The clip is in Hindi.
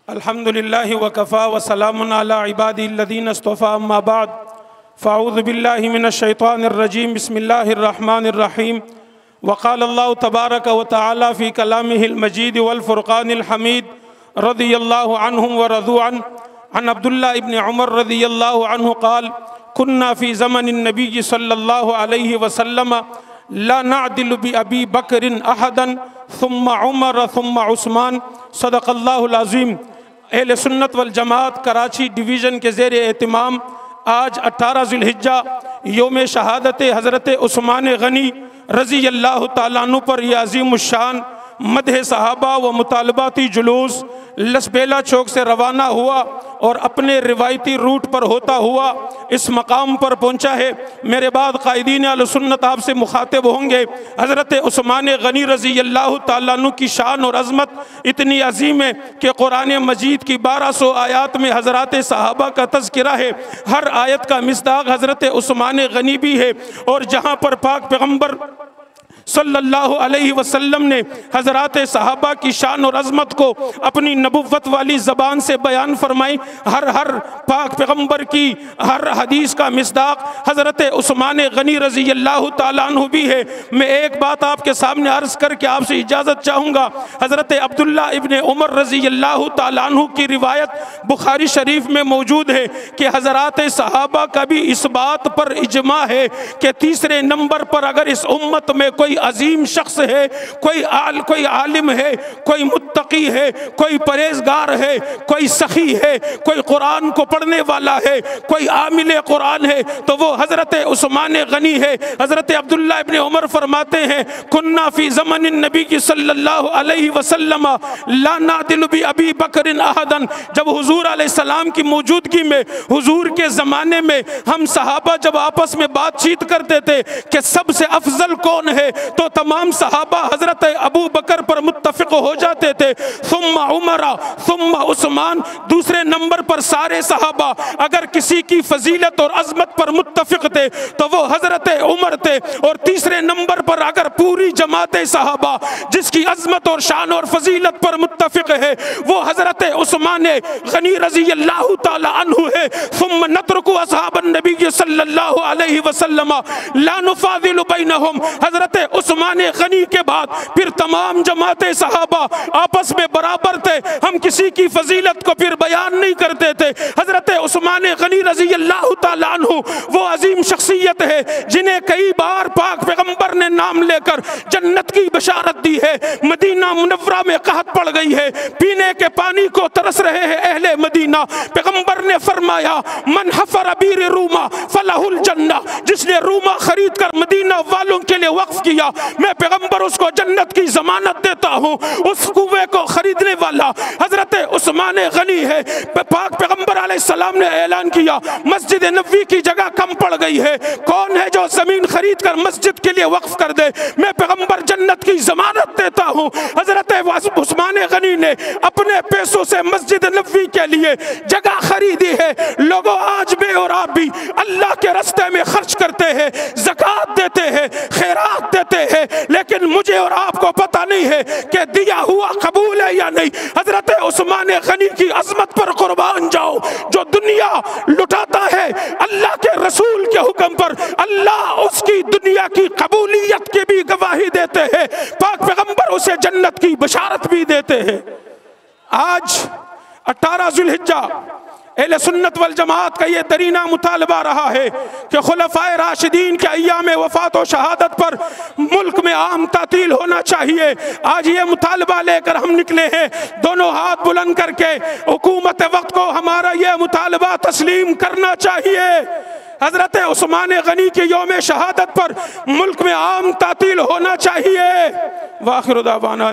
अल्हम्दुलिल्लाहि वकफ़ा वसलामुन अला इबादिल्लज़ीना इस्तफ़ा अम्मा बाद फ़अऊज़ु बिल्लाहि मिनश्शैतानिर्रजीम बिस्मिल्लाहिर्रहमानिर्रहीम वक़ाल अल्लाहु तबारक व तआला फ़ी कलामिहिल मजीद वल फ़ुरक़ानिल हमीद रज़ियल्लाहु अन्हुम व रज़ू अन अब्दुल्लाह इब्न उमर रज़ियल्लाहु अन्हु क़ाल कुन्ना फ़ी ज़मनिन नबी सल्लल्लाहु अलैहि वसल्लम ला नअदिलु बि अबी बकरिन अहदन सुम्मा उमर सुम्मा उस्मान सदक़ल्लाहुल अज़ीम। अहले सुन्नत वल जमात कराची डिवीज़न के ज़ेर एहतिमाम आज 18 ज़ुल्हिज्जा योम शहादत हज़रत उस्मान गनी रज़ी अल्लाह तआला अन्हु पर यह अज़ीमुश्शान मदह सहाबा व मुतालबाती जुलूस लसबेला चौक से रवाना हुआ और अपने रिवायती रूट पर होता हुआ इस मकाम पर पहुंचा है। मेरे बाद कायदीन अहले सुन्नत आपसे मुखातिब होंगे। हज़रत उस्मान गनी रज़ी अल्लाह तआला अन्हु की शान और अज़मत इतनी अजीम है कि कुरान मजीद की 1200 आयात में हज़रात सहाबा का तज़किरा है। हर आयत का मिस्दाक हज़रत उस्मान गनी भी है। और जहाँ पर पाक पैगम्बर सल्लल्लाहु अलैहि वसल्लम ने हज़रात सहाबा की शान और अज़मत को अपनी नबुव्वत वाली ज़बान से बयान फरमाई। हर पाक पैगम्बर की हर हदीस का मिस्दाक हज़रत उस्मान गनी रज़ी अल्लाह तआला अन्हु भी है। मैं एक बात आपके सामने अर्ज़ करके आपसे इजाज़त चाहूँगा। हज़रत अब्दुल्लाह इब्न उमर रज़ी अल्लाह तआला अन्हु की रिवायत बुखारी शरीफ में मौजूद है कि हज़रात सहाबा का भी इस बात पर इजमा है कि तीसरे नंबर पर अगर इस उम्मत में कोई अजीम शख्स है, कोई आलिम है, कोई मुत्तकी है, कोई परहेजगार है, कोई सखी है, कोई कुरान को पढ़ने वाला है, कोई आमिल कुरान है, तो वो हज़रत उस्मान गनी है। हज़रत अब्दुल्लाह इब्न उमर फरमाते हैं कुन्ना फी ज़मनिन नबी सल्लल्लाहु अलैहि वसल्लम ला नादिलु बि अबी बकरिन अहदन। जब हुजूर अलैहिस्सलाम की मौजूदगी में, हुजूर के ज़माने में हम सहाबा जब आपस में बातचीत करते थे कि सबसे अफजल कौन है, तो तमाम सहाबा हजरत अबू बकर पर मुत्तफिक हो जाते थे। सुम्मा उमरा सुम्मा उस्मान, दूसरे नंबर पर सारे सहाबा अगर किसी की फजीलत और अजमत पर मुत्तफिक थे तो वो हजरत उमर थे। और तीसरे नंबर पर अगर पूरी जमात सहाबा जिसकी अजमत और शान और फजीलत पर मुत्तफिक है वो हजरत उस्मान गनी रज़ी अल्लाह तआला अन्हु है। सुम्मा नतरुकु असहाबन नबी सल्लल्लाहु अलैहि वसल्लम ला नुफादिलु बैनहुम। हजरत उस्मान गनी के बाद फिर तमाम जमाते सहाबा आपस में बराबर थे, हम किसी की फजीलत को फिर बयान नहीं करते थे। हजरत उस्मान गनी रज़ी अल्लाह तआला अन्हु वो अजीम शख्सियत है जिन्हें कई बार पाक पैगम्बर ने नाम लेकर जन्नत की बशारत दी है। मदीना मुनव्वरा में कहत पड़ गई है, पीने के पानी को तरस रहे हैं अहले मदीना। पैगम्बर ने फरमाया मन हफर बीर रूमा फलहुल जन्ना, जिसने रूमा खरीद कर मदीना वालों के लिए वक्फ किया मैं पैगम्बर उसको जन्नत की जमानत देता हूँ। उस कुएं को खरीदने वाला हजरत उस्मान गनी है। पाक पैगम्बर अलैहिस्सलाम ने ऐलान किया मस्जिद नबवी की जगह कम पड़ गई है, कौन है जो जमीन खरीद कर मस्जिद के लिए वक्फ कर दे, मैं पैगम्बर जन्नत की जमानत देता हूँ। हजरत उस्मान गनी ने अपने पैसों से मस्जिद नबवी के लिए जगह खरीदी है। लोगों आज मैं और आप भी अल्लाह के रास्ते में खर्च करते हैं, ज़कात देते हैं, खैरात देते हैं, लेकिन मुझे और आपको पता नहीं है कि दिया हुआ कबूल है या नहीं। हजरत उस्मान गनी की अजमत पर कुर्बान जाओ। जो दुनिया लुटाता है अल्लाह के रसूल के हुक्म पर, अल्लाह उसकी दुनिया की कबूलियत की भी गवाही देते हैं, पाक पैगम्बर उसे जन्नत की बशारत भी देते हैं। आज 18 ज़ुल्हिज्जा अहले सुन्नत वल जमात का ये दरीना मुतालबा रहा है कि खुलफाए राशिदीन के अय्याम वफ़ात और शहादत पर मुल्क में आम तातील होना चाहिए। आज ये मुतालबा लेकर हम निकले हैं, दोनों हाथ बुलंद करके हुकूमत वक्त को हमारा ये मुतालबा तस्लीम करना चाहिए। हजरत उस्मान गनी के यौम शहादत पर मुल्क में आम तातील होना चाहिए। वाखिर दावाना।